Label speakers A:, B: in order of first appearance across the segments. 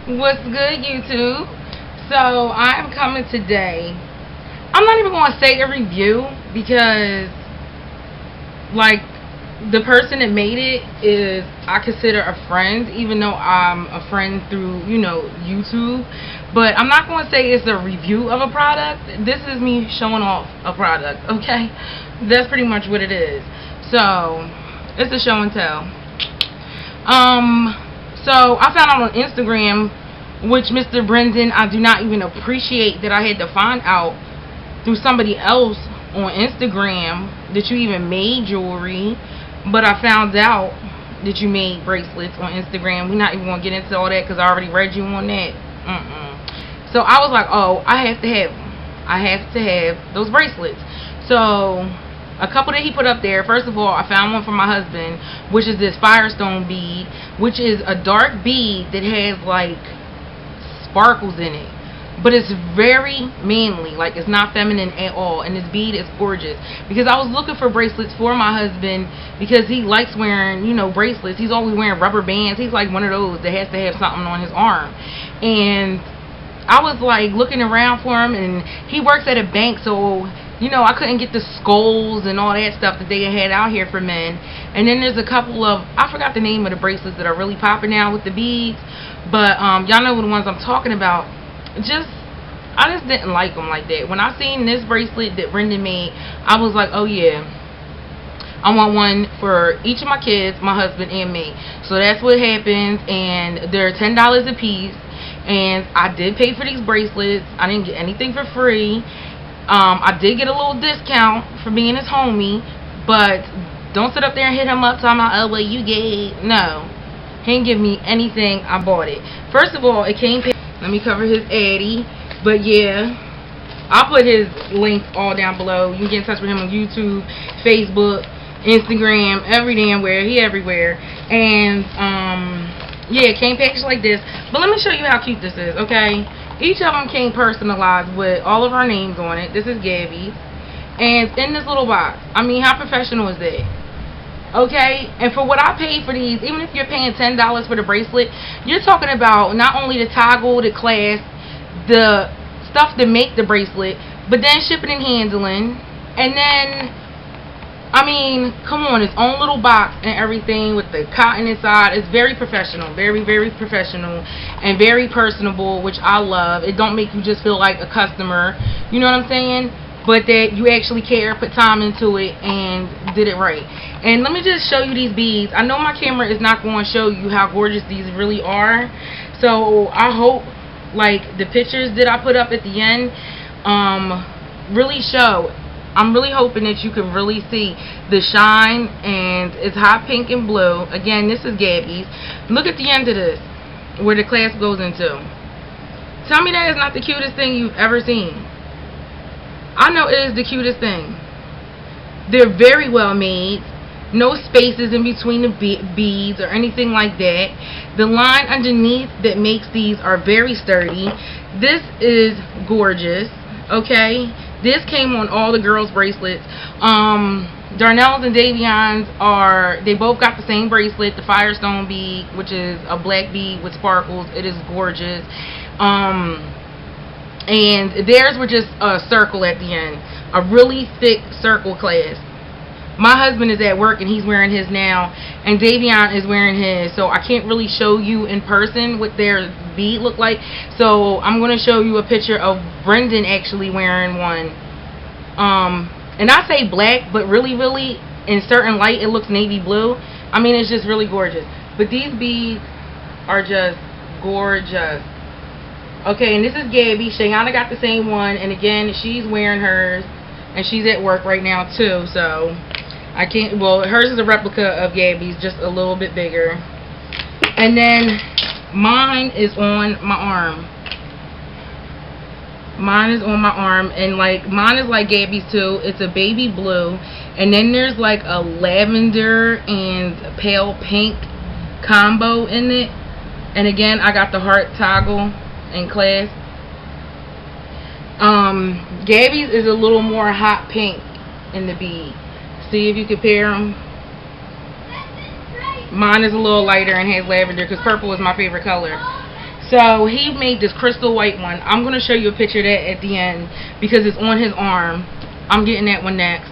A: What's good, YouTube? So I'm coming today. I'm not even going to say a review because, like, the person that made it is I consider a friend, even though I'm a friend through YouTube. But I'm not going to say it's a review of a product. This is me showing off a product. Okay, that's pretty much what it is. So it's a show and tell. So I found out on Instagram, which Mr. Brynden, I do not even appreciate that I had to find out through somebody else on Instagram that you even made jewelry. But I found out that you made bracelets on Instagram. We're not even going to get into all that because I already read you on that. So I was like, oh, I have to have them. I have to have those bracelets. So a couple that he put up there. First of all, I found one for my husband, which is this Firestone bead, which is a dark bead that has like sparkles in it, but it's very manly. Like, it's not feminine at all. And this bead is gorgeous because I was looking for bracelets for my husband because he likes wearing, bracelets. He's always wearing rubber bands. He's like one of those that has to have something on his arm. And I was like looking around for him, and he works at a bank, so I couldn't get the skulls and all that stuff that they had out here for men. And then there's a couple of, I forgot the name of the bracelets that are really popping now with the beads, but y'all know the ones I'm talking about. I just didn't like them like that. When I seen this bracelet that Brynden made, I was like, oh yeah, I want one for each of my kids, my husband, and me. So that's what happened, and they're $10 a piece. And I did pay for these bracelets. I didn't get anything for free. I did get a little discount for being his homie, but don't sit up there and hit him up talking about, oh, well, you gave. No, he didn't give me anything. I bought it. First of all, it came. Let me cover his addy. But yeah, I'll put his links all down below. You can get in touch with him on YouTube, Facebook, Instagram, every damn where. He everywhere. And yeah, it came packaged like this. But let me show you how cute this is, okay? Each of them came personalized with all of our names on it. This is Gabby's. And in this little box. I mean, how professional is that? Okay? And for what I paid for these, even if you're paying $10 for the bracelet, you're talking about not only the toggle, the clasp, the stuff to make the bracelet, but then shipping and handling. And then, I mean, come on, its own little box and everything with the cotton inside. It's very professional, very, very professional, and very personable, which I love. It don't make you just feel like a customer, you know what I'm saying? But that you actually care, put time into it, and did it right. And let me just show you these beads. I know my camera is not going to show you how gorgeous these really are, so I hope like the pictures that I put up at the end really show. I'm really hoping that you can really see the shine, and it's hot pink and blue. Again, this is Gabby's. Look at the end of this, where the clasp goes into. Tell me that is not the cutest thing you've ever seen. I know it is the cutest thing. They're very well made. No spaces in between the beads or anything like that. The line underneath that makes these are very sturdy. This is gorgeous. Okay, this came on all the girls' bracelets. Darnell's and Davion's they both got the same bracelet, the Firestone bead, which is a black bead with sparkles. It is gorgeous. And theirs were just a circle at the end, a really thick circle clasp. My husband is at work and he's wearing his now, and Davion is wearing his, so I can't really show you in person what their bead look like. So I'm going to show you a picture of Brynden actually wearing one. And I say black, but really in certain light it looks navy blue. I mean, it's just really gorgeous. But these beads are just gorgeous. Okay, and this is Gabby. Shayana got the same one, and again, she's wearing hers, and she's at work right now too, so I can't, well, hers is a replica of Gabby's, just a little bit bigger. And then mine is on my arm. Mine is on my arm, and like, mine is like Gabby's too. It's a baby blue, and then there's like a lavender and pale pink combo in it. And again, I got the heart toggle and clasp. Gabby's is a little more hot pink in the bead. See if you compare them. Mine is a little lighter and has lavender because purple is my favorite color. So he made this crystal white one. I'm going to show you a picture of that at the end because it's on his arm. I'm getting that one next.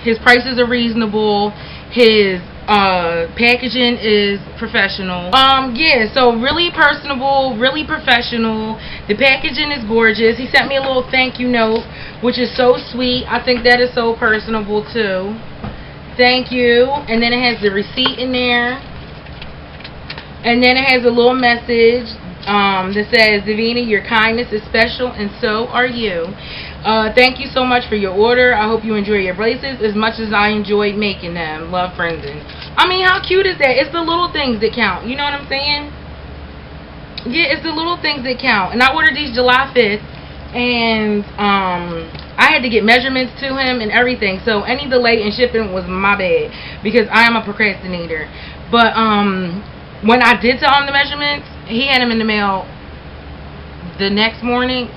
A: His prices are reasonable. His packaging is professional. Yeah, so really personable, really professional. The packaging is gorgeous. He sent me a little thank you note, which is so sweet. I think that is so personable too. Thank you. And then it has the receipt in there. And then it has a little message that says, Davina, your kindness is special and so are you. Thank you so much for your order. I hope you enjoy your bracelets as much as I enjoyed making them. Love, Brynden. I mean, how cute is that? It's the little things that count. You know what I'm saying? Yeah, it's the little things that count. And I ordered these July 5th. And I had to get measurements to him and everything. So any delay in shipping was my bad. Because I am a procrastinator. But when I did tell him the measurements, he had them in the mail the next morning.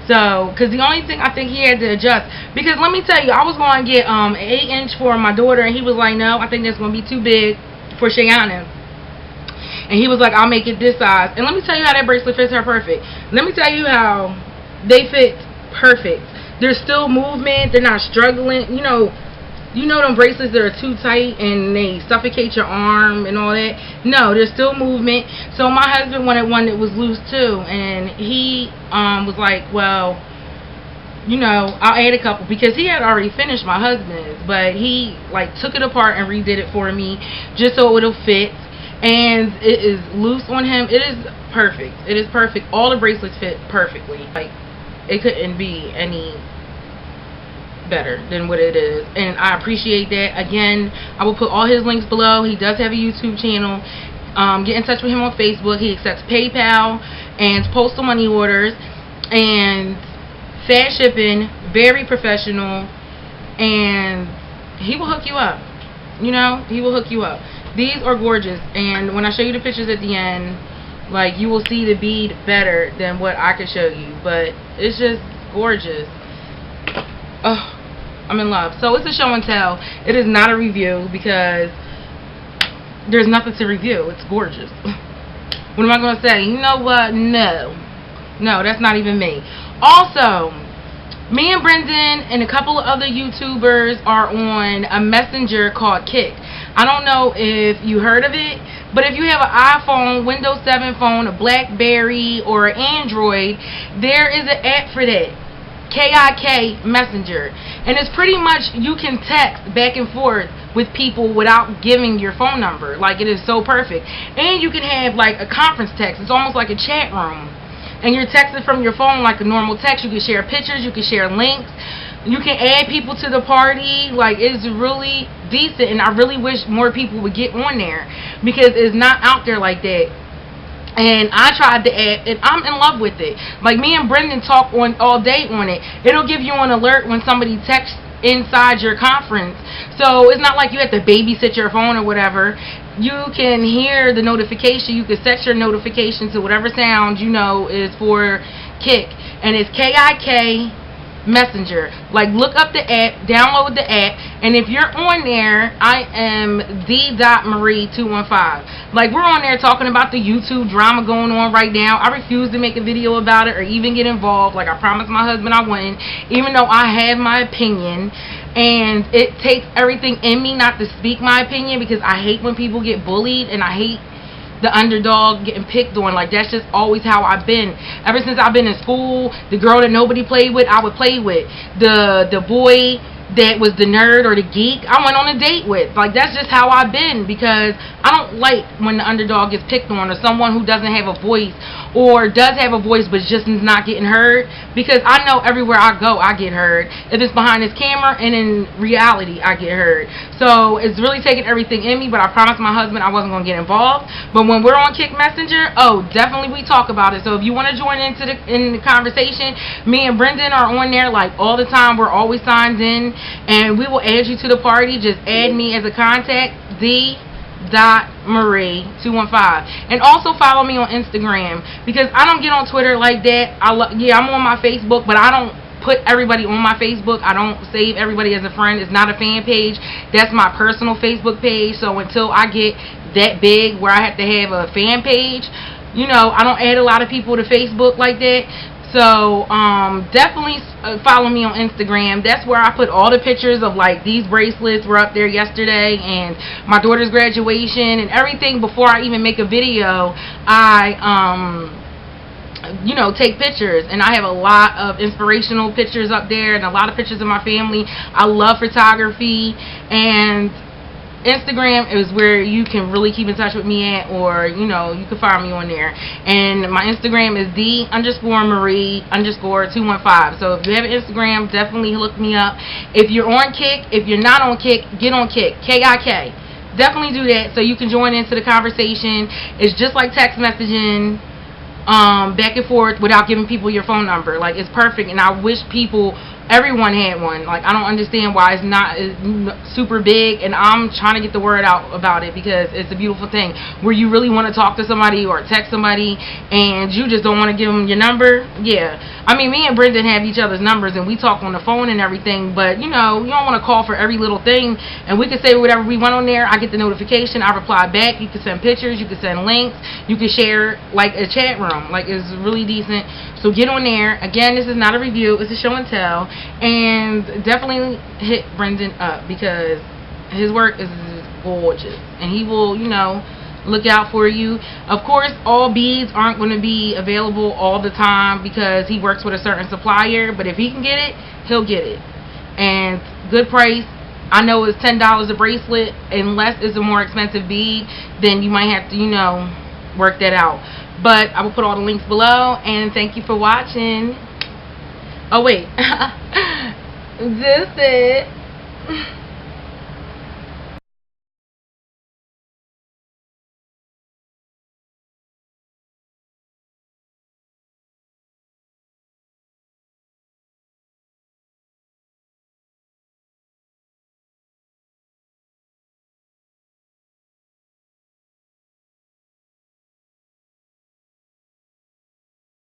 A: So, because the only thing I think he had to adjust, because let me tell you, I was going to get an 8-inch for my daughter, and he was like, no, I think that's going to be too big for Cheyenne. And he was like, I'll make it this size. And let me tell you how that bracelet fits her perfect. Let me tell you how they fit perfect. There's still movement. They're not struggling. You know them bracelets that are too tight and they suffocate your arm and all that? No, there's still movement. So my husband wanted one that was loose too, and he was like, well, I'll add a couple, because he had already finished my husband's, but he like took it apart and redid it for me just so it'll fit. And it is loose on him. It is perfect. It is perfect. All the bracelets fit perfectly. Like, it couldn't be any better than what it is, and I appreciate that. Again, I will put all his links below. He does have a YouTube channel. Get in touch with him on Facebook. He accepts PayPal and postal money orders, and fast shipping, very professional, and he will hook you up. He will hook you up. These are gorgeous, and when I show you the pictures at the end, like, you will see the bead better than what I could show you, but it's just gorgeous. Oh, I'm in love. So it's a show and tell. It is not a review because there's nothing to review. It's gorgeous. What am I going to say? You know what? No, that's not even me. Also, me and Brynden and a couple of other YouTubers are on a messenger called Kik. I don't know if you heard of it, but if you have an iPhone, Windows 7 phone, a BlackBerry, or an Android, there is an app for that. KIK Messenger, and it's pretty much, you can text back and forth with people without giving your phone number. Like, it is so perfect. And you can have like a conference text. It's almost like a chat room, and you're texting from your phone like a normal text. You can share pictures, you can share links, you can add people to the party. Like, it's really decent, and I really wish more people would get on there because it's not out there like that. And I tried the app, and I'm in love with it. Like, me and Brynden talk all day on it. It'll give you an alert when somebody texts inside your conference. So it's not like you have to babysit your phone or whatever. You can hear the notification. You can set your notification to whatever sound is for Kik. And it's KIK Messenger. Like, look up the app, download the app, and if you're on there, I am the.marie215. Like, we're on there talking about the YouTube drama going on right now. I refuse to make a video about it or even get involved. Like, I promised my husband I wouldn't, even though I have my opinion, and it takes everything in me not to speak my opinion, because I hate when people get bullied, and I hate the underdog getting picked on. Like, that's just always how I've been. Ever since I've been in school, the girl that nobody played with, I would play with. The boy that was the nerd or the geek, I went on a date with. Like, that's just how I've been, because I don't like when the underdog gets picked on, or someone who doesn't have a voice, or does have a voice but just is not getting heard, because I know everywhere I go I get heard. If it's behind this camera, and in reality I get heard. So it's really taking everything in me, but I promised my husband I wasn't going to get involved. But when we're on Kik Messenger, oh, definitely we talk about it. So if you want to join in the conversation, me and Brynden are on there like all the time. We're always signed in, and we will add you to the party. Just add me as a contact, Marie215, and also follow me on Instagram, because I don't get on Twitter like that. I'm on my Facebook, but I don't put everybody on my Facebook. I don't save everybody as a friend. It's not a fan page. That's my personal Facebook page. So until I get that big where I have to have a fan page, you know, I don't add a lot of people to Facebook like that. So definitely follow me on Instagram. That's where I put all the pictures of, like, these bracelets were up there yesterday, and my daughter's graduation and everything. Before I even make a video, I you know, take pictures, and I have a lot of inspirational pictures up there and a lot of pictures of my family. I love photography, and Instagram is where you can really keep in touch with me at, or, you know, you can find me on there. And my Instagram is the_Marie_215. So if you have an Instagram, definitely look me up. If you're on Kick, if you're not on Kick, get on Kick, KIK. Definitely do that so you can join into the conversation. It's just like text messaging back and forth without giving people your phone number. Like, it's perfect, and I wish everyone had one. Like, I don't understand why it's not super big, and I'm trying to get the word out about it because it's a beautiful thing where you really want to talk to somebody or text somebody and you just don't want to give them your number. Yeah, I mean, me and Brynden have each other's numbers and we talk on the phone and everything, but, you know, you don't want to call for every little thing, and we can say whatever we want on there. I get the notification, I reply back. You can send pictures, you can send links, you can share like a chat room. Like, it's really decent. So get on there. Again, this is not a review, it's a show and tell. And definitely hit Brynden up because his work is gorgeous, and he will, you know, look out for you. Of course, all beads aren't going to be available all the time because he works with a certain supplier, but if he can get it, he'll get it. And good price. I know it's $10 a bracelet. Unless it's a more expensive bead, then you might have to, you know, work that out. But I will put all the links below, and thank you for watching. Oh wait, this it.